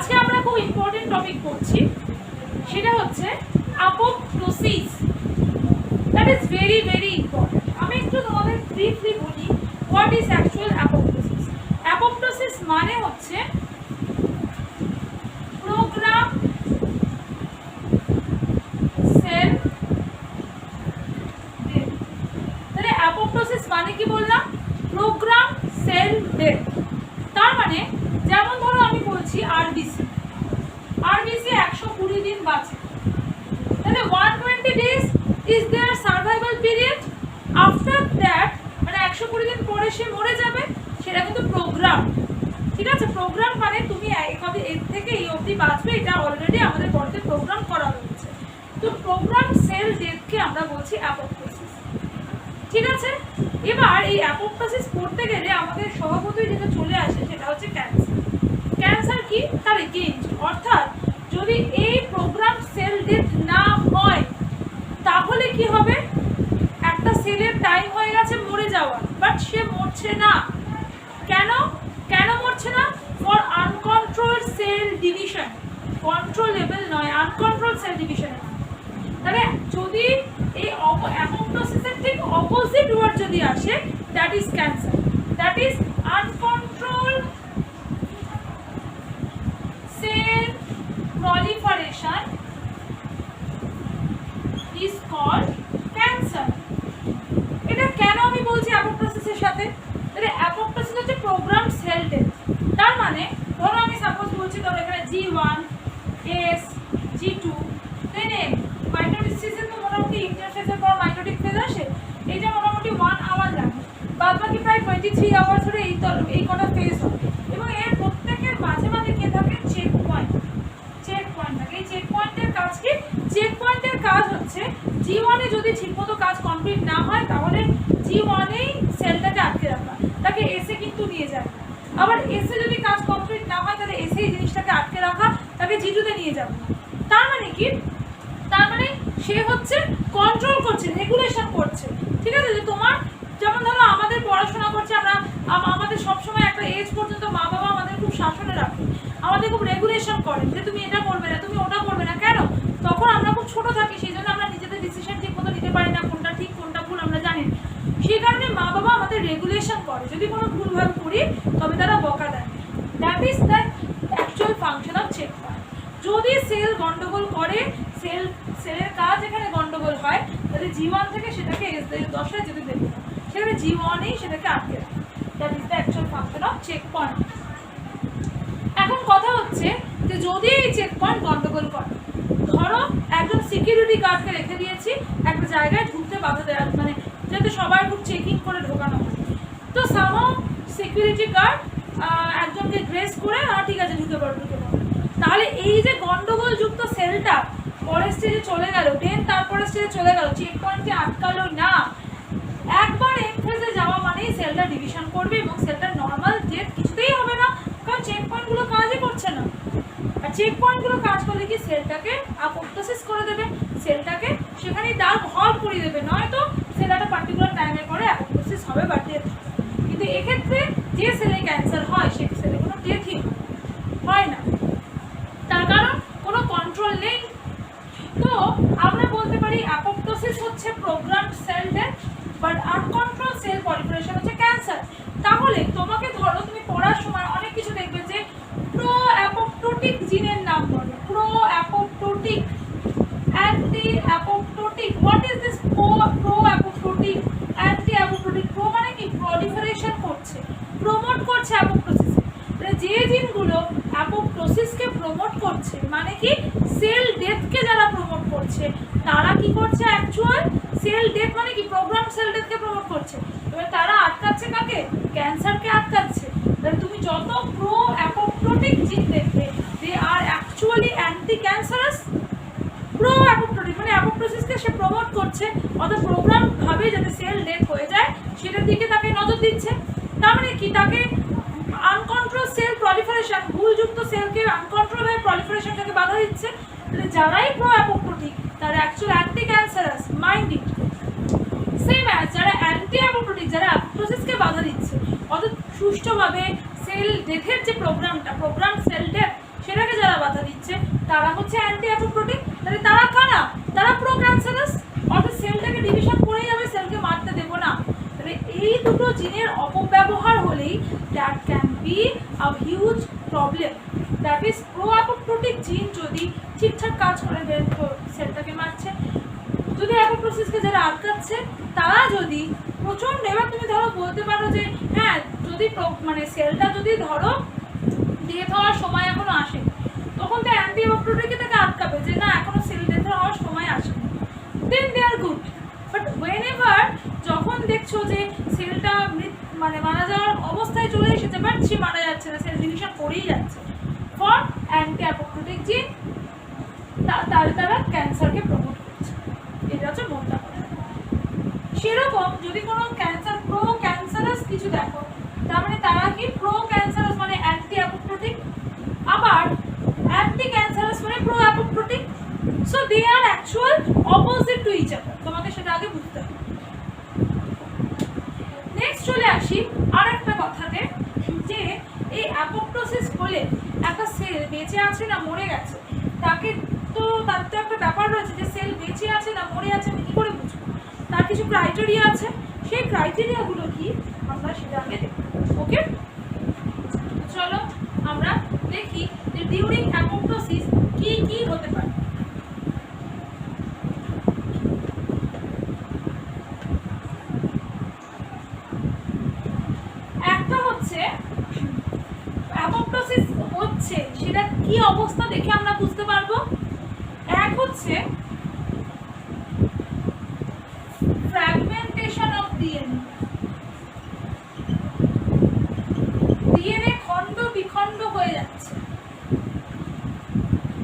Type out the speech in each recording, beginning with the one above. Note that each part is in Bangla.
আজকে আমরা খুব ইম্পর্টেন্ট টপিক পড়ছি, সেটা হচ্ছে apoptosis. That is very very important. আমি একটু তোমাদের ব্রিফলি বলি what is actual apoptosis. Apoptosis মানে হচ্ছে প্রোগ্রাম সেল ডেথ। তাহলে অ্যাপোপ্টোসিস মানে কি বললাম? Program cell death. তার মানে যেমন ধরো আমি বলছি আরবিসি 120 দিন বাঁচে, তাহলে 120 days is their survival period. After that মানে 120 দিন পরে সে মরে যাবে, সেটা কিন্তু প্রোগ্রাম। ঠিক আছে, প্রোগ্রাম মানে তুমি এর থেকে এই অবধি বাঁচবে, এটা অলরেডি আমাদের বডিতে প্রোগ্রাম করা হয়েছে। তো প্রোগ্রাম সেল ডেথকে আমরা বলছি অ্যাপোপ্টোসিস। ঠিক আছে, এবার এই অ্যাপোপ্টোসিস করতে গেলে আমাদের স্বভাবতই যেটা চলে আসে সেটা হচ্ছে ক্যান্সার। ক্যান্সার কি? তার এগেইনস্ট, অর্থাৎ যদি এই প্রোগ্রাম সেল ডেথ না হয় তাহলে কি হবে? একটা সেলের টাইম হয়ে গেছে মরে যাওয়ার, বাট সে মরছে না। কেন কেন মরছে না? For uncontrolled cell division. Controllable নয়, আনকন্ট্রোলড সেল ডিভিশন। তাহলে যদি এই অ্যাপোপ্টোসিসের ঠিক অপোজিট ওয়ার্ড যদি আসে, that is cancer. That is uncontrolled cell proliferation is called cancer. এটা কেন আমি বলছি অ্যাপোপ্টোসিসের সাথে? তাহলে অ্যাপোপ্টোসিস হচ্ছে প্রোগ্রাম সেল ডেথ। তার মানে ধরো আমি সাপোজ বলছি, ধরো এখানে G1 S G2 দেন M। মাইটোসিসে তো মোটামুটি ইন্টারফেসের পর মাইটোটিক ফেজ আসে, এইটা মোটামুটি 1 আওয়ার লাগে, বাদ বাকি প্রায় 23 আওয়ার ধরে এই কটা ফেজ হয়। এবং এর প্রত্যেকের মাঝে মাঝে কে থাকে? চেক পয়েন্ট থাকে। এই চেক পয়েন্টের কাজ কি? চেক পয়েন্টের কাজ হচ্ছে G1 এ যদি ঠিকমতো কাজ কমপ্লিট না হয় তাহলে G1 এই সেলটাকে আটকে রাখা, তাকে S এ কিন্তু নিয়ে যায়। আবার S এ যদি কাজ কমপ্লিট না হয় তাহলে S এই জিনিসটাকে আটকে রাখা, তাকে G2 তে নিয়ে যাবে। তার মানে কি? তার মানে সে হচ্ছে কন্ট্রোল করছে, রেগুলেশন করছে। ঠিক আছে, যে তোমার যেমন ধরো আমাদের পড়াশোনা করছে, আমরা আমাদের সবসময় একটা এজ পর্যন্ত মা বাবা আমাদের খুব শাসনে রাখে, আমাদের খুব রেগুলেশন করে যে তুমি এটা করবে না, তুমি ওটা করবে না। কেন? তখন আমরা খুব ছোট থাকি, সেই জন্য আমরা নিজেদের ডিসিশন ঠিক মতো নিতে পারি না, কোনটা ঠিক কোনটা ভুল আমরা জানি না। সেই কারণে মা বাবা আমাদের রেগুলেশন করে, যদি কোনো ভুলভাল করি তবে তারা বকা দেয়। That is the actual function of checkpoint. যদি সেল গন্ডগোল করে, সেলের কাজ এখানে গন্ডগোল হয়, তাহলে G1 থেকে সেটাকে S10 যেতে দেবে না, সেখানে G1 এই সেটাকে আটকে রাখে। That is the actual function of checkpoint. এখন কথা হচ্ছে যে যদি এই চেক পয়েন্ট গন্ডগোল করে, ধরো একজন সিকিউরিটি গার্ডকে রেখে দিয়েছি একটা জায়গায় ঢুকতে বাধা দেওয়ার, মানে যাতে সবার খুব চেকিং করে ঢোকানো হয়। তো সামহাও সিকিউরিটি গার্ড একজনকে ড্রেস করে ঠিক আছে ঢুকে পড়ো। তাহলে এই যে গন্ডগোলযুক্ত সেলটা পরের স্টেজে চলে গেল, দেন তারপরের স্টেজে চলে গেল, চেক পয়েন্টে আটকালো না। একবার এন্ড ফেজে যাওয়া মানেই সেলটা ডিভিশন করবে এবং সেলটা নর্মাল ডেথ কিছুতেই হবে না, কারণ চেক পয়েন্টগুলো কাজই করছে না। আর চেক পয়েন্টগুলো কাজ করলে কি সেলটাকে অ্যাপোপ্টোসিস করে দেবে, সেলটাকে সেখানেই ডার্ক হল করিয়ে দেবে, নয়তো সেল একটা পার্টিকুলার টাইমের পরে অ্যাপোপ্টোসিস হবে বা ডেথ। কিন্তু এক্ষেত্রে যে সেলে ক্যান্সার হয় সেই সেলে কোনো ডেথই হয় না, তার কারণ কোনো কন্ট্রোল নেই। তো আমরা বলতে পারি অ্যাপোপ্টোসিস হচ্ছে program cell death, but uncontrol cell proliferation হচ্ছে ক্যান্সার। তাহলে তোমাকে ধরো তুমি পড়ার সময় অনেক কিছু দেখবে যে প্রো অ্যাপোপ্টোটিক জিনের নাম বলে, pro apoptotic, anti apoptotic. What is this pro apoptotic, anti apoptotic? Pro মানে কি? প্রলিফারেশন করছে, প্রমোট করছে অ্যাপোপ্টোসিস। যে জিনগুলো অ্যাপোপ্টোসিসকে প্রমোট করছে, মানে কি সেল ডেথকে যারা প্রমোট করছে, তারা কি করছে? অ্যাকচুয়াল সেল ডেথ মানে কি? প্রোগ্রাম সেল ডেথকে প্রমোট করছে। এবার তারা আটকাচ্ছে কাকে? ক্যান্সারকে আটকাচ্ছে। তাহলে তুমি যত প্রো অ্যাপোপ্টোটিক জিন দেখবে, দে আর অ্যাকচুয়ালি অ্যান্টি ক্যান্সারাস। প্রো অ্যাপোপ্টোটিক মানে অ্যাপোপ্টোসিসকে সে প্রমোট করছে, অর্থাৎ প্রোগ্রাম ভাবে যাতে সেল ডেথ হয়ে যায় সেটার দিকে তাকে নজর দিচ্ছে। তার মানে কি? তাকে আনকন্ট্রোল সেল প্রলিফারেশন, ভুলযুক্ত সেলকে আনকন্ট্রোল ভাবে প্রলিফারেশনটাকে বাধা দিচ্ছে। তাহলে যারাই প্রো অ্যাপোপ্টোটিক তারা actual anti cancerous, mind it. Same as যারা অ্যান্টি অ্যাপোপ্টোটিক, যারা অ্যাপোপ্টোসিসকে বাধা দিচ্ছে, অর্থাৎ সুষ্ঠুভাবে সেল ডেথের যে প্রোগ্রামটা, প্রোগ্রাম সেল ডেথ, সেটাকে যারা বাধা দিচ্ছে তারা হচ্ছে অ্যান্টি অ্যাপোপ্টোটিক। তাহলে তারা কারা? তারা প্রো ক্যান্সারাস, অর্থাৎ সেলটাকে ডিভিশন করেই যাবে, সেলকে মারতে দেবো না। তাহলে এই দুটো জিনের অপব্যবহার হলেই that can be a huge problem. That is pro apoptotic gene যদি ঠিকঠাক কাজ করে দেন তো সেলটাকে মারছে, যদি অ্যাপোপ্টোসিসকে যারা আটকাচ্ছে তারা যদি প্রচণ্ড, এবার তুমি ধরো বলতে পারো যে হ্যাঁ যদি মানে সেলটা যদি ধরো ডেথ হওয়ার সময় এখনো আসে, তখন তো অ্যান্টি অ্যাপোপ্টোটিকই তাকে আটকাবে যে না এখনো সেল ডেথ হওয়ার সময় আসেনি, দেন দে আর গুড। বাট ওয়েনেভার যখন দেখছো যে সেলটা মানে মারা যাওয়ার অবস্থায় চলে এসেছে বাট সে মারা যাচ্ছে না, সেল ডিভিশন করেই যাচ্ছে, ফর অ্যান্টি অ্যাপোপ্টোটিক জিন তারা ক্যান্সারকে প্রমোট করছে। এটা হচ্ছে মোটা কথা। সেরকম যদি কোনো ক্যান্সার প্রো ক্যান্সারাস কিছু দেখো, তার মানে তারা কি প্রো ক্যান্সারাস মানে অ্যান্টি অ্যাপোপ্টোটিক, আবার অ্যান্টি ক্যান্সারাস মানে pro apoptotic. So they are actual opposite to each other, তোমাকে সেটা আগে বুঝতে হবে। নেক্সট চলে আসি আর একটা কথাতে, যে এই অ্যাপোপ্টোসিস হলে একটা সেল বেঁচে আছে না মরে গেছে, তাকে তো তার তো একটা ব্যাপার রয়েছে যে সেল বেঁচে আছে না মরে আছে আমি কী করে বুঝবো, তার কিছু ক্রাইটেরিয়া আছে। সেই ক্রাইটেরিয়াগুলো কি আমরা সেটা আগে দেখব। ওকে, চলো আমরা দেখি যে ডিউরিং অ্যাপোপ্টোসিস কি কি হতে পারে। একটা হচ্ছে অ্যাপোপ্টোসিস হচ্ছে সেটা কি অবস্থা দেখে আমরা বুঝতে পারবো। এক হচ্ছে ফ্র্যাগমেন্টেশন অফ ডিএনএ, ডিএনএ খণ্ড বিখণ্ড হয়ে যাচ্ছে।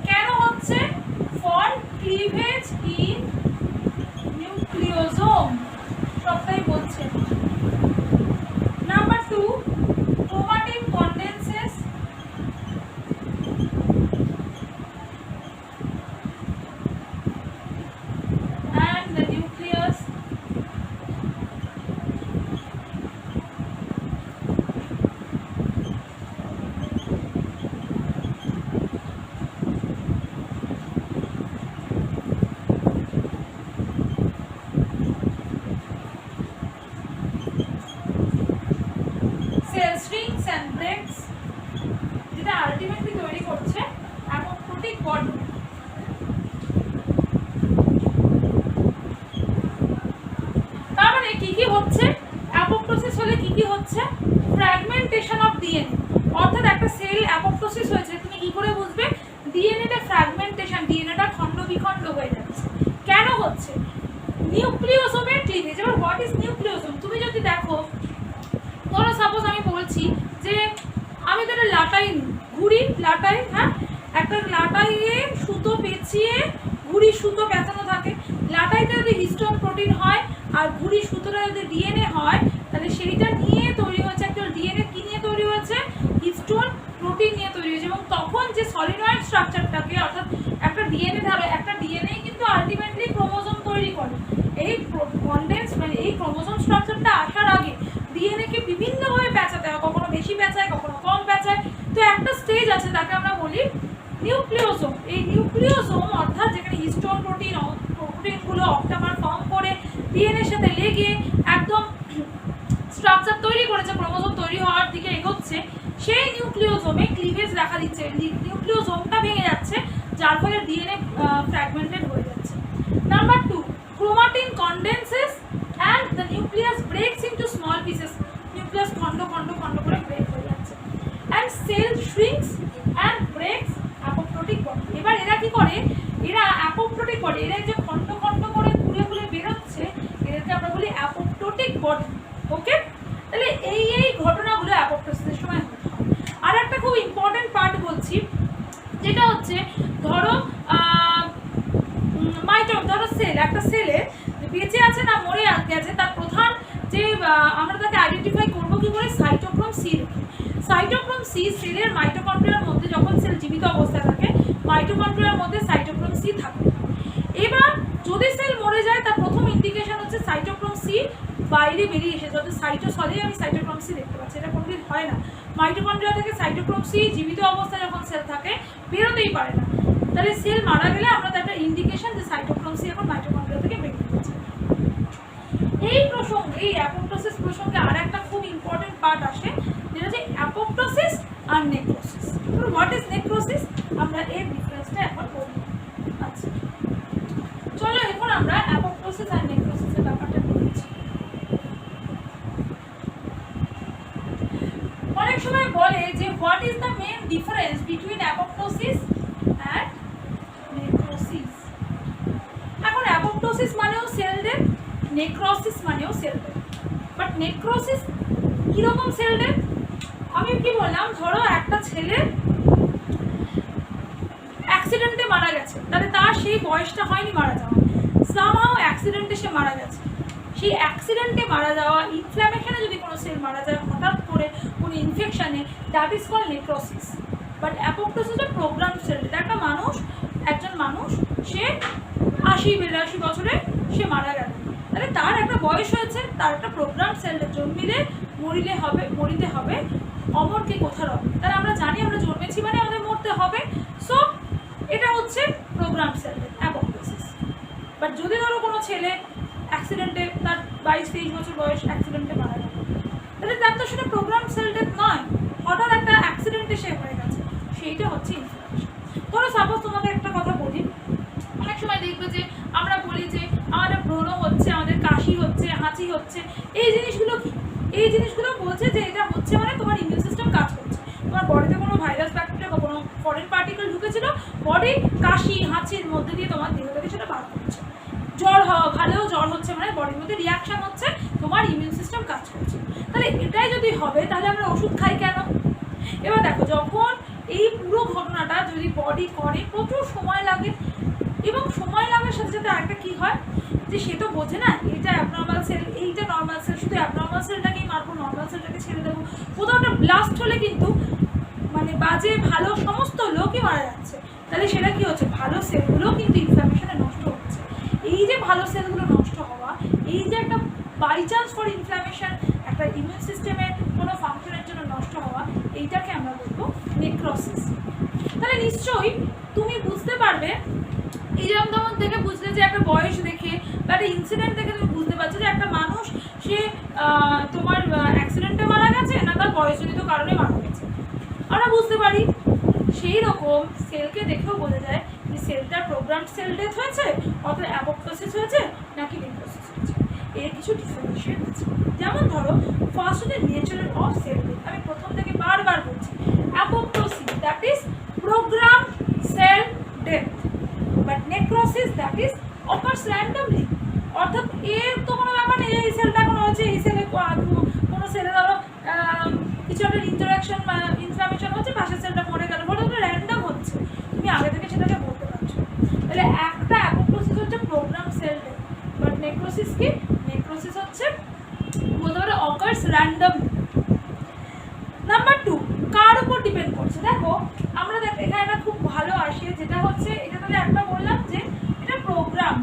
কেন হচ্ছে? ফর ক্লিভেজ ইন নিউক্লিওজোম, সবটাই বলছে। Number 2, chromatin condenses and the nucleus cell strings and breaks, যেটা আলটিমেটলি তৈরি করছে অ্যাপোপ্টোটিক বডি। তার মানে কি কি হচ্ছে অ্যাপোপ্টোসিস হলে? কি কি হচ্ছে? ফ্র্যাগমেন্টেশন অফ ডিএনএ, অর্থাৎ একটা সেল অ্যাপোপ্টোসিস হয়েছে তুমি কি করে বুঝবে? ডিএনএটা ফ্র্যাগমেন্টেশন, ডিএনএটা খণ্ড বিখণ্ড হয়ে যাচ্ছে। কেন হচ্ছে? নিউক্লিওসোমের ক্লিভেজ। এবার হোয়াট ইজ নিউক্লিওসোম? তুমি যদি দেখো, ধরো সাপোজ আমি বলছি যে আমি তো একটা লাটাই ঘুড়ি, লাটাই, হ্যাঁ একটা লাটাইয়ে সুতো পেঁচিয়ে ঘুড়ি সুতো পেঁচানো থাকে। লাটাইতে যদি হিস্টোন প্রোটিন হয় আর ঘুড়ি সুতোটা যদি ডিএনএ হয়, তাহলে সেইটা নিয়ে তৈরি হয়েছে অ্যাকচুয়াল ডিএনএ। কি নিয়ে তৈরি হয়েছে? হিস্টোন প্রোটিন নিয়ে তৈরি হয়েছে। এবং তখন যে সলিনয়েড স্ট্রাকচারটাকে, অর্থাৎ একটা ডিএনএ ধরো, একটা ডিএনএ কিন্তু আলটিমেটলি ক্রোমোজোম তৈরি করে। এই কনডেন্স মানে এই ক্রোমোজোম স্ট্রাকচারটা আসার আগে ডিএনএকে বিভিন্নভাবে পেঁচাতে হয়, কখনো বেশি পেঁচায় কখনো কম পেঁচায়। তো একটা স্টেজ আছে তাকে আমরা বলি নিউক্লিওসোম। এই নিউক্লিওসোম অর্থাৎ যেখানে হিস্টোন প্রোটিনগুলো অক্টামার ফর্ম করে ডিএনএর সাথে লেগে একদম স্ট্রাকচার তৈরি করেছে, ক্রোমোজোম তৈরি হওয়ার দিকে এগোচ্ছে, সেই নিউক্লিওসোমে ক্লিভেজ দেখা দিচ্ছে, নিউক্লিওসোমটা ভেঙে যাচ্ছে, যার ফলে ডিএনএ ফ্র্যাগমেন্টেড হয়ে যাচ্ছে। Number 2, chromatin condenses and the nucleus breaks into small pieces. Nucleus খণ্ড খণ্ড খণ্ড করে ব্রেক হয়ে যাচ্ছে। And cell shrinks and breaks apoptotic body. এবার এরা কি করে? এরা apoptotic body, এরা যে খণ্ড খণ্ড করে খুলে খুলে বেরোচ্ছে, এদেরকে আমরা বলি apoptotic body। ওকে, তাহলে এই ঘটনাগুলো অ্যাপোপ্টোসিসের সময় হতে হয়। আর একটা খুব ইম্পর্টেন্ট পার্ট বলছি, যেটা হচ্ছে ধরো ধরো সেল, একটা সেলে বেঁচে আছে না মরে গেছে, তার প্রধান যে আমরা তাকে আইডেন্টিফাই করবো কি করে? Cytochrome C. সাইটোক্রোম সি সেলের মাইটোকন্ড্রিয়ার মধ্যে, যখন সেল জীবিত অবস্থায় থাকে মাইটোকন্ড্রিয়ার মধ্যে সাইটোক্রোম সি থাকে। এবার যদি সেল মরে যায় তার প্রথম ইন্ডিকেশন হচ্ছে সাইটোক্রোম সি বাইরে বেরিয়ে এসে, যদি সাইটোসলে আমি সাইটোক্রোম সি দেখতে পাচ্ছি, এটা কোনোদিন হয় না। মাইটোকন্ড্রিয়া থেকে সাইটোক্রোম সি জীবিত অবস্থায় যখন সেল থাকে বেরোতেই পারে না, তাহলে সেল মারা গেলে আমরা তার একটা ইন্ডিকেশন যে সাইটোক্রোম সি এখন মাইটোকন্ড্রিয়া থেকে বেরিয়ে গেছে। এই প্রসঙ্গে, এই অ্যাপোপ্টোসিস প্রসঙ্গে আর একটা খুব ইম্পর্টেন্ট পার্ট আসে, যেটা হচ্ছে অ্যাপোপ্টোসিস আর নেক্রোসিস। হোয়াট ইজ নেক্রোসিস, আমরা এর ডিফারেন্সটা এখন বলি। আচ্ছা চলো এখন আমরা অ্যাপোপ্টোসিস আর নেক্রোসিসের ব্যাপারটা বলছি। অনেক সময় বলে যে what is the main difference between apoptosis and necrosis. এখন অ্যাপোপ্টোসিস মানেও সেল ডেথ, নেক্রোসিস মানেও সেল ডেথ। বাট নেক্রোসিস কিরকম সেল ডেথ? আমি কি বললাম, ধরো একটা ছেলে অ্যাক্সিডেন্টে মারা গেছে, তাহলে তার সেই বয়সটা হয়নি মারা যাওয়া, সামহাও অ্যাক্সিডেন্টে সে মারা গেছে। সেই অ্যাক্সিডেন্টে মারা যাওয়া, ইনফ্ল্যামেশনে যদি কোনো সেল মারা যায় হঠাৎ করে কোনো ইনফেকশনে, that is call necrosis. But apoptosis হচ্ছে প্রোগ্রাম সেল ডেথ। একটা মানুষ, একজন মানুষ সে ৮০-৮২ বছরে সে মারা গেল, তাহলে তার একটা বয়স হয়েছে, তার একটা প্রোগ্রাম সেল ডেথ। জন্মিলে মরিতে হবে, অমরকে কোথা রবে। তাহলে আমরা জানি আমরা জন্মেছি মানে আমাদের মরতে হবে, সো এটা হচ্ছে program cell death, apoptosis. But যদি ধরো কোনো ছেলে অ্যাক্সিডেন্টে, তার ২২-২৩ বছর বয়স, অ্যাক্সিডেন্টে মারা গেল, তাহলে তার তো সেটা প্রোগ্রাম সেল ডেথ নয়, হঠাৎ একটা অ্যাক্সিডেন্টে সে হয়ে গেছে, সেইটা হচ্ছে ইনফ্লামেশন। ধরো সাপোজ তোমাদের একটা কথা বলি, অনেক সময় দেখবে যে আমরা বলি যে আমাদের ব্রণ হচ্ছে, আমাদের কাশি হচ্ছে, হাঁচি হচ্ছে, এই জিনিসগুলো কি? এই জিনিসগুলো বলছে যে এটা হচ্ছে মানে তোমার ইমিউন সিস্টেম কাজ করছে, তোমার বডিতে কোনো ভাইরাস, ব্যাকটেরিয়া বা কোনো ফরেন পার্টিকেল ঢুকেছিল, বডি কাশি হাঁচির মধ্যে দিয়ে তোমার দেহ থেকে সেটা বার করছে। জ্বর হওয়া, ভালোও জ্বর হচ্ছে মানে বডির মধ্যে রিয়াকশান হচ্ছে, তোমার ইমিউন সিস্টেম কাজ করছে। তাহলে এটাই যদি হবে তাহলে আমরা ওষুধ খাই কেন? এবার দেখো, যখন এই পুরো ঘটনাটা যদি বডি করে, প্রচুর সময় লাগে, এবং সময় লাগার সাথে সাথে আরেকটা কী হয় যে সে তো বোঝে না এটা অ্যাবনর্মাল সেল, এইটা নর্মাল সেল, শুধু অ্যাবনর্মাল সেলটাকেই মারবো, নর্মাল সেলটাকে ছেড়ে দেবো। কোথাও একটা ব্লাস্ট হলে কিন্তু মানে বাজে ভালো সমস্ত লোকই মারা যাচ্ছে, তাহলে সেটা কী হচ্ছে, ভালো সেলগুলোও কিন্তু ইনফ্লামেশনে নষ্ট হচ্ছে। এই যে ভালো সেলগুলো নষ্ট হওয়া, এই যে একটা বাই চান্স ফর ইনফ্লামেশন, একটা ইমিউন সিস্টেমের কোনো ফাংশনের জন্য নষ্ট হওয়া, এইটাকে আমরা বলবো নেক্রোসিস। তাহলে নিশ্চয়ই তুমি বুঝতে পারবে, এই যেমন তেমন থেকে বুঝলে যে একটা বয়স দেখে বা একটা ইনসিডেন্ট দেখে তুমি বুঝতে পারছো যে একটা মানুষ সে তোমার অ্যাক্সিডেন্টে মারা গেছে না তার বয়সজনিত কারণে মারা গেছে, আমরা বুঝতে পারি। সেই রকম সেলকে দেখেও বোঝা যায় যে সেলটার প্রোগ্রাম সেল ডেথ হয়েছে, অথবা অ্যাপোপ্টোসিস হয়েছে নাকি নেক্রোসিস হয়েছে, এর কিছু ডিফারেন্সিয়েট আছে। যেমন ধরো, ফার্স্ট হচ্ছে নেচার অফ সেল ডেথ। আমি প্রথম থেকে বারবার বলছি, apoptosis that is program cell death, but necrosis that is occurs randomly. অর্থাৎ এর তো কোনো ব্যাপার নেই, এই সেলটা কোনো হচ্ছে, এই সেলে কোনো সেলে ধরো কিছু একটা ইন্টারাকশন বা ইনফ্লামেশন হচ্ছে, পাশের সেলটা মরে গেল, বলে ওটা র্যান্ডম হচ্ছে, তুমি আগে থেকে সেটাকে বলতে পারছো। তাহলে একটা অ্যাপোপ্টোসিস হচ্ছে program cell death, but necrosis কি? নেক্রোসিস হচ্ছে বলতে পারো অকার্স র্যান্ডম। নাম্বার 2, কার উপর ডিপেন্ড করছে? দেখো আমরা এখানে একটা খুব ভালো আসে, যেটা হচ্ছে এটা তাহলে একটা বললাম যে এটা প্রোগ্রাম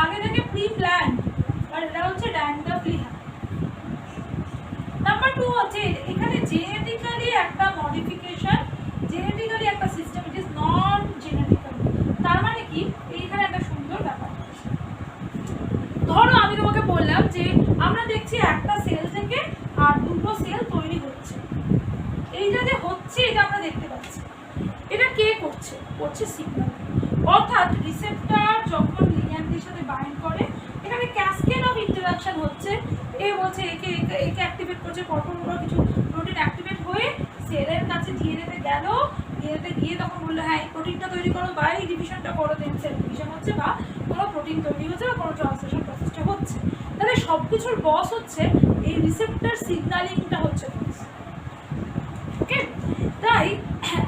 আগে থেকে প্রি প্ল্যান, আর এটা হচ্ছে র্যান্ডমলি। নাম্বার 2 হচ্ছে এখানে জেনেটিক্যালি একটা মডিফিকেশন, জেনেটিক্যালি একটা system, it is non genetical. তার মানে কি, এইখানে একটা সুন্দর ব্যাপার। ধরো আমি তোমাকে বললাম যে আমরা দেখছি একটা সেল থেকে আর দুটো সেল তৈরি হচ্ছে, এইটা যে হচ্ছে এটা আমরা দেখতে পাচ্ছি, এটা কে করছে? করছে সিগন্যাল। অর্থাৎ রিসেপ্টর যখন লিগ্যান্ডের সাথে বাইন্ড করে, এখানে ক্যাসকেড অফ ইন্টারাকশন হচ্ছে, এ বলছে একে একে অ্যাক্টিভেট করছে, পরপর কিছু প্রোটিন অ্যাক্টিভেট হয়ে সেলের কাছে ডিএনএতে গেল, ডিএনএতে গিয়ে তখন বললো হ্যাঁ এই প্রোটিনটা তৈরি করো বা এই ডিভিশনটা করো, দেন সেল ডিভিশন হচ্ছে বা কোনো প্রোটিন তৈরি হচ্ছে বা কোনো ট্রান্সলেশন প্রসেসটা হচ্ছে। তাহলে সব কিছুর বস হচ্ছে এই রিসেপ্টর, সিগন্যালিংটা হচ্ছে বস। ওকে, তাই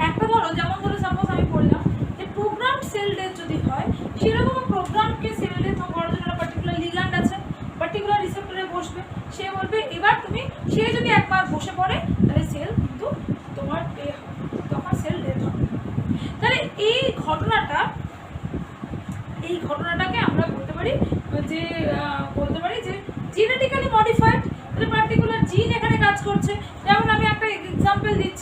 একটা ধরো, যেমন ধরো সাপোজ আমি বললাম যে প্রোগ্রাম সেল ডেথ যদি হয়, সেরকম প্রোগ্রামকে সেল ডেথ করার জন্য পার্টিকুলার লিগ্যান্ড আছে, পার্টিকুলার রিসেপ্টরে বসবে, সে বলবে এবার তুমি, সে যদি একবার বসে পড়ে তাহলে সেল কিন্তু তোমার তখন সেল ডেথ হবে। তাহলে এই ঘটনাটাকে আমরা বলতে পারি যে জেনেটিক্যালি মডিফাইড। তাহলে পার্টিকুলার জিন এখানে কাজ করছে। যেমন আমি একটা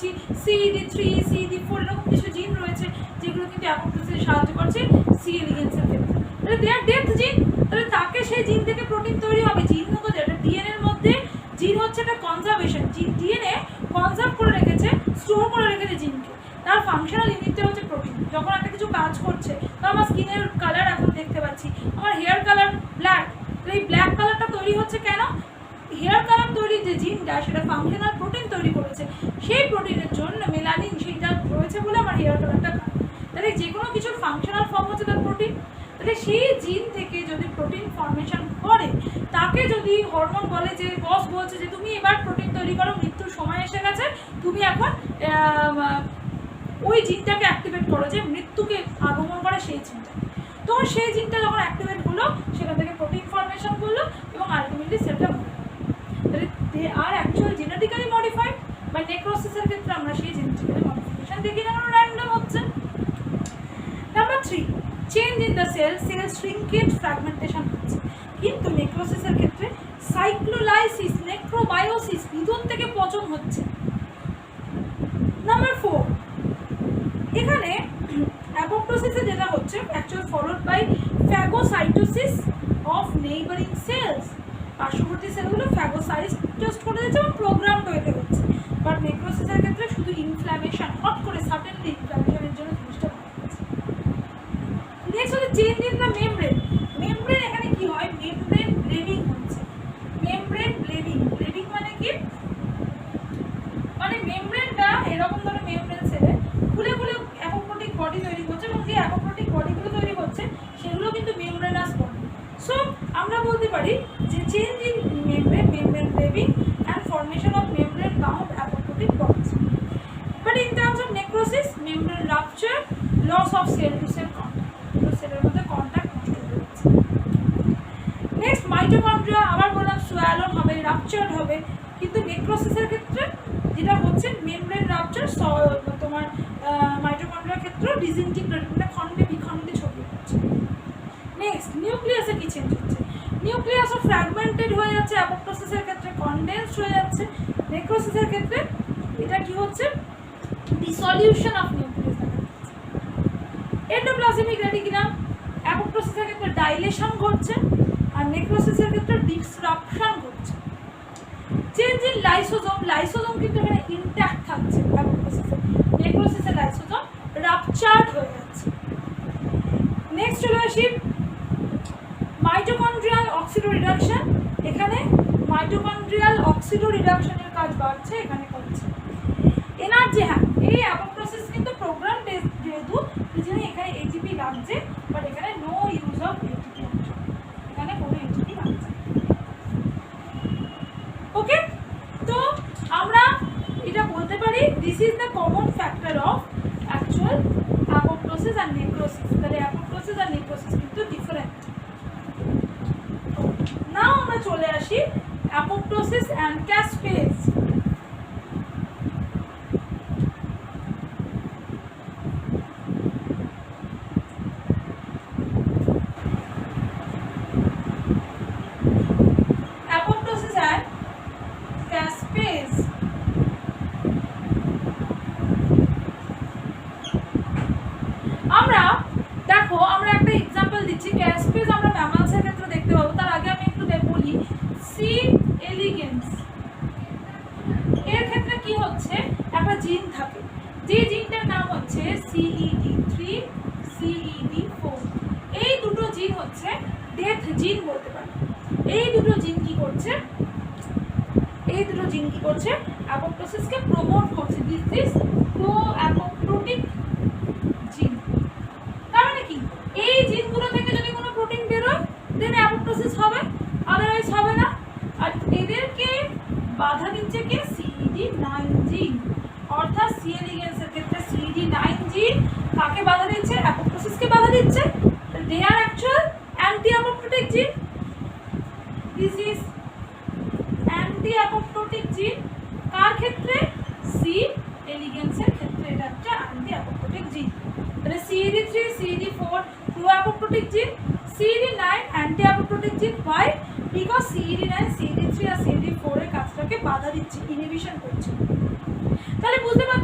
দিচ্ছি CED3 CED4 এরকম কিছু জিন রয়েছে যেগুলো কিন্তু অ্যাপোপ্টোসিসে সাহায্য করছে সি এলিগেন্সের ক্ষেত্রে। তাহলে দেয়ার ডেথ জিন, তাহলে তাকে সেই জিন থেকে প্রোটিন তৈরি হবে। জিন হচ্ছে এটা ডিএনএ এর মধ্যে, জিন হচ্ছে একটা কনজারভেশন, ডিএনএ কনজার্ভ করে রেখেছে, স্টোর করে রেখেছে জিনকে। তার ফাংশনাল ইউনিটটা হচ্ছে প্রোটিন। যখন একটা কিছু কাজ করছে, তো আমার স্কিনের কালার এখন দেখতে পাচ্ছি, আমার হেয়ার কালার ব্ল্যাক, তো এই ব্ল্যাক কালারটা তৈরি হচ্ছে কেন? হেয়ার কালার তৈরির যে জিনটা সেটা ফাংশনাল প্রোটিন তৈরি করেছে, সেই প্রোটিনের জন্য মেলানিন সেইটা রয়েছে বলে আমার হেয়ার কালারটা কালো। তাহলে যে কোনো কিছুর ফাংশনাল ফর্ম হচ্ছে তার প্রোটিন। তাহলে সেই জিন থেকে যদি প্রোটিন ফর্মেশন করে, তাকে যদি হরমোন বলে যে বস বলছে যে তুমি এবার প্রোটিন তৈরি করো, মৃত্যুর সময় এসে গেছে, তুমি এখন ওই জিনটাকে অ্যাক্টিভেট করো, যে মৃত্যুকে আগমন করে সেই জিনটা। তখন সেই জিনটা যখন অ্যাক্টিভেট হলো, সেখান থেকে প্রোটিন ফর্মেশন করলো এবং আলটিমেটলি সেটা মরে গেল। তাহলে দে আর অ্যাকচুয়াল জেনেটিক্যালি মডিফাইড, বা নেক্রোসিসের ক্ষেত্রে আমরা সেই জেনেটিক্যালি মডিফিকেশন দেখি না, র্যান্ডম হচ্ছে। Number 3, change in the cell, cell shrinkage fragmentation হচ্ছে। কিন্তু নেক্রোসিসের ক্ষেত্রে সাইক্লোলাইসিস, নেক্রোবায়োসিস, ভিতর থেকে পচন হচ্ছে। নাম্বার 4, এখানে অ্যাপোপ্টোসিসে যেটা হচ্ছে actual followed by phagocytosis of neighbouring cells, পার্শ্ববর্তী সেলগুলো ফ্যাগোসাইটোস করে দিচ্ছে এবং প্রোগ্রামড হতে হচ্ছে। বাট নেক্রোসিসের ক্ষেত্রে শুধু ইনফ্ল্যামেশন, হট করে সাডেনলি ইনফ্ল্যামেশনের জন্য জিনিসটা ভালো হচ্ছে। নেক্সট হচ্ছে change in the membrane. Membrane এখানে কি হয়? মেমব্রেন ব্লেডিং হচ্ছে। মেমব্রেন ব্লেডিং, ব্লেডিং মানে কি? মানে মেমব্রেনটা এরকম ধরনের মেমব্রেন সেলে খুলে খুলে অ্যাপোপ্টোটিক বডি তৈরি করছে, এবং যে অ্যাপোপ্টোটিক বডিগুলো তৈরি হচ্ছে সেগুলো কিন্তু মেমব্রেনাস বডি। সো আমরা বলতে পারি যে change in membrane, membrane blebbing and formation of membrane bound apoptotic bodies. But in terms of necrosis, membrane rupture, loss of cell to cell contact, দুটো সেলের মধ্যে কন্ট্যাক্ট নষ্ট হয়ে যাচ্ছে। নেক্সট মাইটোকন্ড্রিয়া, আবার বললাম সোয়ালন হবে, রাপচার্ড হবে। কিন্তু নেক্রোসিসের ক্ষেত্রে যেটা হচ্ছে মেমব্রেন রাপচার, তোমার মাইটোকন্ড্রিয়ার ক্ষেত্রেও ডিসইন্টিগ্রেট, মানে খণ্ডে বিখণ্ডে ছড়িয়ে পড়ছে। নেক্সট নিউক্লিয়াসে কি চেঞ্জ হচ্ছে? নিউক্লিয়াসও ফ্র্যাগমেন্টেড হয়ে যাচ্ছে, অ্যাপোপ্টোসিসের ক্ষেত্রে কনডেন্সড হয়ে যাচ্ছে। নেক্রোসিসের ক্ষেত্রে এটা কি হচ্ছে? ডিসলিউশন অফ নিউক্লিয়াস দেখা যাচ্ছে। এন্ডোপ্লাজমিক রেটিকুলাম, অ্যাপোপ্টোসিসের ক্ষেত্রে ডাইলেশন ঘটছে, আর নেক্রোসিসের ক্ষেত্রে ডিসরাপশন ঘটছে। চেঞ্জ ইন লাইসোজোম, লাইসোজোম কিন্তু এখানে ইনট্যাক্ট থাকছে অ্যাপোপ্টোসিসে, নেক্রোসিসের লাইসোজোম রাপচার্ড হয়ে যাচ্ছে। নেক্সট চলে আসি মাইটোকন্ড্রিয়াল অক্সিডো রিডাকশন। এখানে মাইটোকন্ড্রিয়াল অক্সিডো রিডাকশনের কাজ বাড়ছে, এখানে করছে। এনার্জি, হ্যাঁ এই অ্যাপোপ্টোসিস কিন্তু প্রোগ্রাম টেস্ট, যেহেতু এখানে এটিপি লাগছে, বাট এখানে নো ইউজ অফ এটিপি, এখানে কোনো এটিপি লাগছে। ওকে, তো আমরা এটা বলতে পারি this is the common factor of actual apoptosis আর নেক্রোসিস। তাহলে অ্যাপোপ্টোসিস আর নেক্রোসিস কিন্তু ডিফারেন্ট। নাও আমরা চলে আসি অ্যাপোপ্টোসিস অ্যান্ড ক্যাসপেজ। জিন থাকে, যে জিনটার নাম হচ্ছে CED3 CED4। এই দুটো জিন হচ্ছে ডেথ জিন বলতে পারি। এই দুটো জিন কি করছে? এই দুটো জিন কি করছে? অ্যাপোপ্টোসিসকে প্রমোট করছে। দিস ইজ প্রো অ্যাপোপ্টোটিক জিন। তার মানে কি? এই জিনগুলো থেকে যদি কোনো প্রোটিন বেরোয় দেন অ্যাপোপ্টোসিস হবে, আদারওয়াইজ হবে না। আর এদেরকে বাধা দিচ্ছে কে? CED9 জিন। অর্থাৎ সি এলিগেন্সের ক্ষেত্রে CED9 জিন কাকে বাধা দিচ্ছে? অ্যাপোপ্টোসিসকে বাধা দিচ্ছে। They are actual anti apoptotic জিন। দিস ইজ অ্যান্টি অ্যাপোপ্টোটিক জিন। কার ক্ষেত্রে? সি এলিগেন্সের ক্ষেত্রে এটা একটা অ্যান্টি অ্যাপোপ্টোটিক জিন। তাহলে CED3 CED4 প্রো অ্যাপোপ্টোটিক জিন, CED9 অ্যান্টি অ্যাপোপ্টোটিক জিন। Why? Because CED9 CED3 R CED4 এর কাজটাকে বাধা দিচ্ছে, ইনহিবিশন করছে। তাহলে বুঝতে পারছি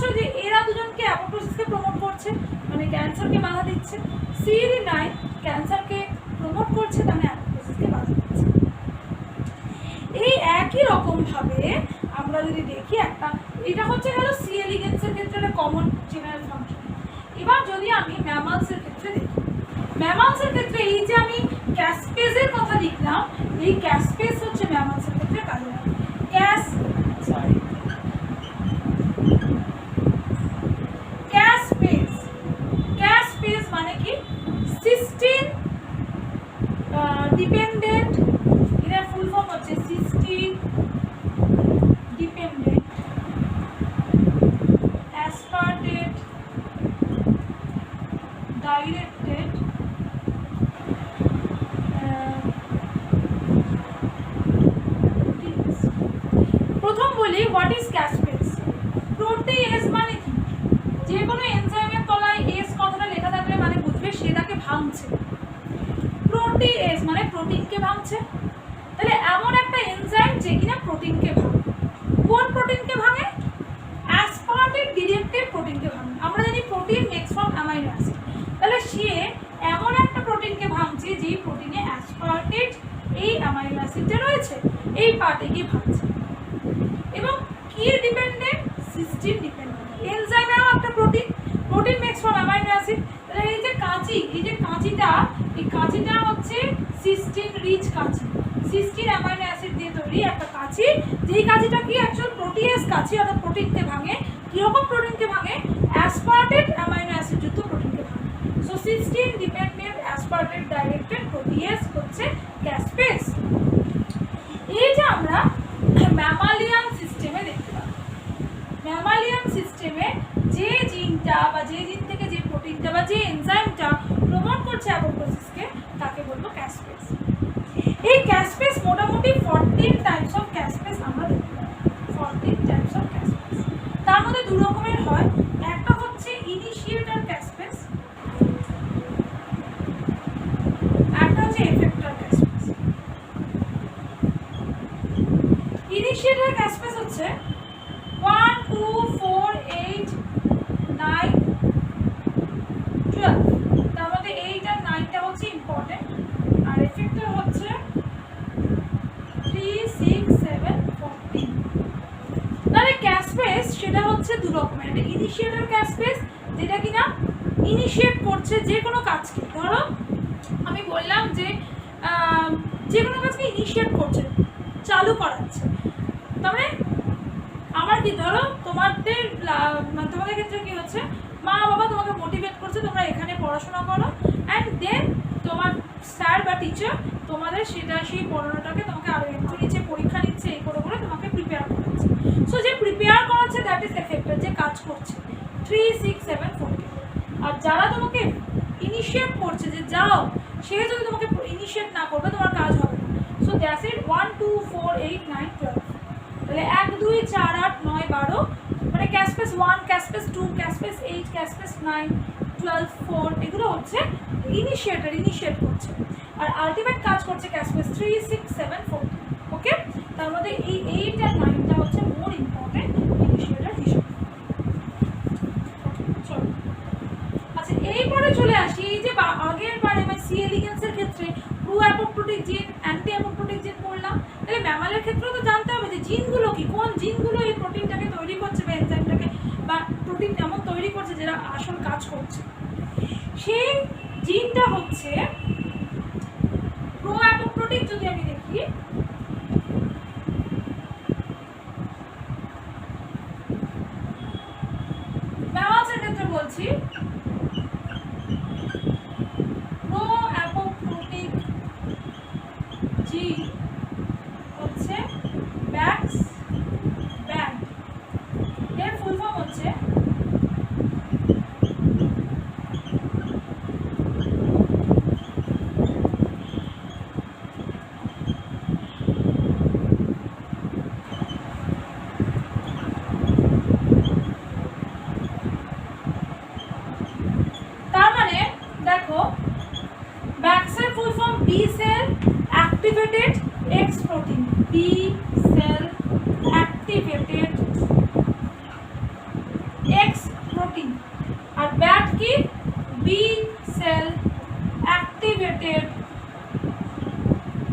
করছে মানে ক্যান্সারকে বাধা দিচ্ছে, CD9 ক্যান্সারকে প্রমোট করছে মানে অ্যাপোপ্টোসিসকে বাধা দিচ্ছে। এই একই রকম ভাবে আমরা যদি দেখি একটা, এটা হচ্ছে গেল সি এলিগেন্সের ক্ষেত্রে একটা কমন জেনারেল ফাংশন। এবার যদি আমি ম্যামালসের ক্ষেত্রে দেখি, ম্যামালসের ক্ষেত্রে এই যে আমি ক্যাসপেজের কথা লিখলাম, এই ক্যাসপেজ হচ্ছে ম্যামালসের ক্ষেত্রে কাজে লাগে। ক্যাসপেজ মানে কি, সিস্টিন ডিপেন্ডেন্ট, এর ফুল ফর্ম হচ্ছে সিস্টিন ডিপেন্ডেন্ট অ্যাসপার্টেট ডাইরেক্টেড প্রথম বলি হোয়াট ইজ ক্যাসপেজ। প্রোটিয়েজ মানে কি, যে কোনো এনজাইমের তলায় এস কথাটা লেখা থাকলে মানে বুঝবে সেটাকে ভাঙছে। প্রোটিয়েজ মানে প্রোটিনকে ভাঙছে, তাহলে এমন একটা এনজাইম যে কিনা প্রোটিনকে ভাঙে। কোন প্রোটিনকে ভাঙে? অ্যাসপার্টেট ডিরেক্টেড প্রোটিনকে ভাঙে। আমরা জানি protein makes from amino acid, তাহলে সে এমন একটা প্রোটিনকে ভাঙছে যে প্রোটিনে অ্যাসপার্টেট এই অ্যামাইনো অ্যাসিডটা রয়েছে, এই পার্টে গিয়ে ভাঙছে। এবং কি ডিপেন্ডেন্ট? Sistine dependent. এনজাইমেরও একটা protein, protein makes from amino acid, তাহলে এই যে কাঁচি, এই যে কাঁচিটা, এই কাঁচিটা হচ্ছে সিস্টিন রিচ কাঁচি, সিস্টিন অ্যামাইনো অ্যাসিড দিয়ে তৈরি একটা কাঁচি, যেই কাঁচিটা কি অ্যাকচুয়াল প্রোটিয়েজ কাঁচি, অর্থাৎ প্রোটিনকে ভাঙে। কীরকম প্রোটিনকে ভাঙে? অ্যাসপার্টেট অ্যামাইনো অ্যাসিড যুক্ত প্রোটিনকে ভাঙে। So cysteine dependent aspartate directed protease হচ্ছে ক্যাসপেজ। এই যে আমরা ম্যামালিয়ান সিস্টেমে দেখতে পাবো, ম্যামালিয়ান সিস্টেমে যে জিনটা বা যে জিন থেকে যে প্রোটিনটা বা যে এনজাইমটা প্রমোট করছে অ্যাপোপ্টোসিসকে তাকে বলবো ক্যাসপেজ। এই ক্যাসপেজ মোটামুটি 14 টাইপস অফ ক্যাসপেজ আমরা দেখতে পাবো, 14 টাইপস অফ ক্যাসপেজ। তার মধ্যে দু রকমের হয়, একটা হচ্ছে ইনিশিয়েটর ক্যাসপেজ, একটা হচ্ছে এফেক্টর ক্যাসপেজ। ইনিশিয়েটর ক্যাসপেজ হচ্ছে 1 2 4 8 9 12, তার মধ্যে 8 আর 9টা হচ্ছে ইম্পর্টেন্ট, আর এফেক্টর হচ্ছে 3 6 7 14। তাহলে ক্যাসপেজ সেটা হচ্ছে দু রকমের, একটা ইনিশিয়েটর ক্যাসপেজ যেটা কিনা ইনিশিয়েট করছে যে কোনো কাজকে। ধরো আমি বললাম যে কোনো কাজকে ইনিশিয়েট করছে, চালু করাচ্ছে। তারপরে আমার কি, ধরো তোমাদের ক্ষেত্রে কি হচ্ছে, মা বাবা তোমাকে মোটিভেট করছে তোমরা এখানে পড়াশোনা করো, অ্যান্ড দেন তোমার স্যার বা টিচার তোমাদের সেই পড়ানোটাকে তোমাকে আরও একটু নিচে পরীক্ষা নিচ্ছে, এই করে করে তোমাকে প্রিপেয়ার করাচ্ছে। সো যে প্রিপেয়ার করাচ্ছে দ্যাট ইজ এফেক্টর, যে কাজ করছে 3 6 7 14। আর যারা তোমাকে ইনিশিয়েট করছে যে যাও, সে যদি তোমাকে ইনিশিয়েট না করবে তোমার কাজ হবে না। So that's it 1 2 4 8 9 12। তাহলে 1 2 4 8 9 12, মানে ক্যাসপেজ 1 ক্যাসপেজ 2 ক্যাসপেজ 8 ক্যাসপেজ 9 12 4, এগুলো হচ্ছে ইনিশিয়েট করছে। আর আলটিমেট কাজ করছে ক্যাসপেজ 3 6 7 14। ওকে, তার মধ্যে এই 8 আর 9টা হচ্ছে মোর ইম্পর্টেন্ট ইনিশিয়েটর হিসেবে। চলো, আচ্ছা এইবারে চলে আসি এই যে আগের বারে আমি সি এলিগেন্সের ক্ষেত্রে প্রো অ্যাপোপ্টোটিক জিন অ্যান্টি অ্যাপোপ্টোটিক জিন বললাম, তাহলে ম্যামালের ক্ষেত্রেও তো জানতে হবে যে জিনগুলো কি, কোন জিনগুলো এই প্রোটিনটাকে তৈরি করছে বা এনজাইমটাকে বা প্রোটিন এমন তৈরি করছে যেটা আসল কাজ করছে। সেই জিনটা হচ্ছে প্রো অ্যাপোপ্টোটিক। যদি আমি দেখি ম্যামালসের ক্ষেত্রে বলছি প্রো অ্যাপোপ্টোটিক জিন হচ্ছে ব্যাক্স ব্যান্ড, এর ফুল ফর্ম হচ্ছে B cell activated X protein, B cell activated X protein, আর BAT কি B cell activated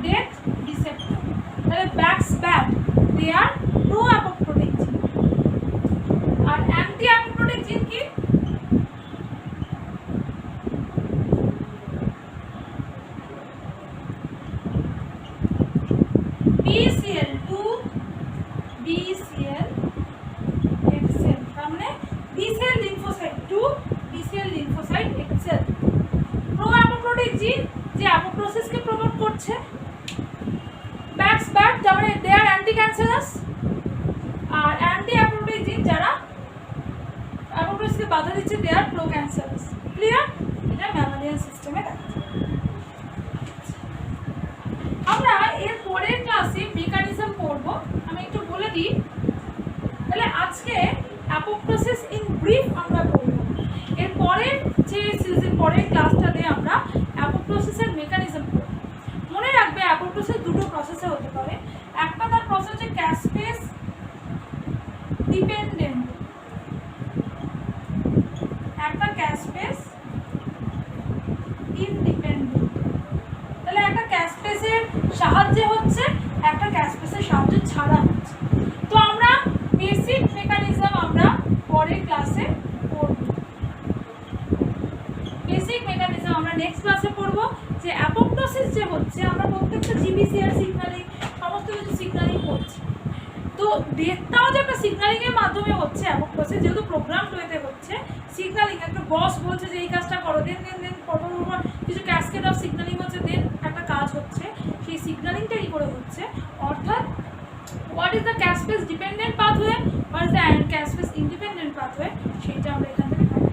death receptor. তাহলে Bax Bad they are pro apoptotic gene. আর অ্যান্টি অ্যাপোপ্টোটিক জিন কি BCL2 BCL-XL, তার মানে BCL lymphocyte 2 BCL lymphocyte XL। Pro apoptotic gene যে অ্যাপোপ্টোসিসকে প্রমোট করছে, ব্যাকস ব্যাড তার মানে দে আর অ্যান্টি ক্যান্সারাস। আর অ্যান্টি অ্যাপোপ্টোটিক জিন যারা অ্যাপোপ্টোসিসকে বাধা দিচ্ছে they are pro cancerous. Clear? এটা ম্যামালিয়ান সিস্টেমে দেখা যায়। আমরা এর পরের ক্লাসে মেকানিজম পড়ব। আমি একটু বলে দিই, তাহলে আজকে অ্যাপোপ্টোসিস ইন ব্রিফ আমরা পড়ব। এর পরের যে সিজন পরের ক্লাসটাতে আমরা অ্যাপোপ্টোসিসের মেকানিজম পড়ব। মনে রাখবে অ্যাপোপ্টোসিস দুটো প্রসেসে হতে পারে। একটা তার প্রসেস হচ্ছে ক্যাসপেস ডিপেন্ডেন্ট, একটা ক্যাসপেস ইনডিপেন্ডেন্ট। তাহলে একটা ক্যাসপেসের সাহায্যে হচ্ছে, একটা ক্যাসপেসের সাহায্য ছাড়া হচ্ছে। তো আমরা বেসিক মেকানিজম আমরা পরের ক্লাসে পড়ব। বেসিক মেকানিজম আমরা নেক্সট ক্লাসে পড়ব। যে অ্যাপোপ্টোসিস যে হচ্ছে, আমরা প্রত্যেকটা জিবিসিআর সিগন্যালিং সমস্ত কিছু সিগন্যালিং করছি। তো ডেটটাও যে একটা সিগন্যালিং এর মাধ্যমে হচ্ছে অ্যাপোপ্টোসিস, যেহেতু প্রোগ্রাম ওয়েতে হচ্ছে সিগন্যালিং। একটা বস বলছে যে এই কাজটা করো, দেন দেন দেন পরপর কিছু ক্যাসকেড অফ সিগন্যালিং হচ্ছে, দেন একটা কাজ হচ্ছে। সেই সিগন্যালিংটা কি করে হচ্ছে, অর্থাৎ what is the caspase dependent pathway, what is the caspase independent pathway, সেটা আমরা এখান থেকে পাবো।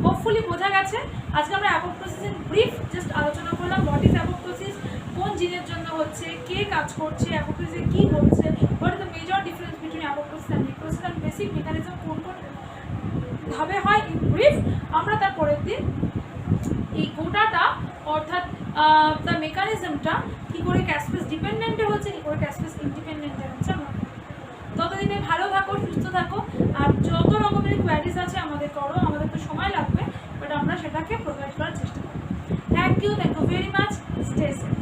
হোপফুলি বোঝা গেছে। আজকে আমরা অ্যাপোপ্টোসিস ইন ব্রিফ জাস্ট আলোচনা করলাম। হোয়াট ইজ অ্যাপোপ্টোসিস, কোন জিনের জন্য হচ্ছে, কে কাজ করছে, অ্যাপোপ্টোসিসে কি হচ্ছে, what is the major difference between apoptosis and necrosis, and basic mechanism কোন কোন ভাবে হয় ইন ব্রিফ। আমরা তার পরের দিন এই গোটাটা অর্থাৎ তার মেকানিজমটা কী করে ক্যাসপেস ডিপেন্ডেন্টে হচ্ছে, কী করে ক্যাসপেস ইন্ডিপেন্ডেন্টে হচ্ছে আমরা। ততদিনে ভালো থাকো, সুস্থ থাকো। আর যত রকমের কোয়ারিজ আছে আমাদের করো, আমাদের তো সময় লাগবে, বাট আমরা সেটাকে প্রোভাইড করার চেষ্টা করব। Thank you very much, stay safe.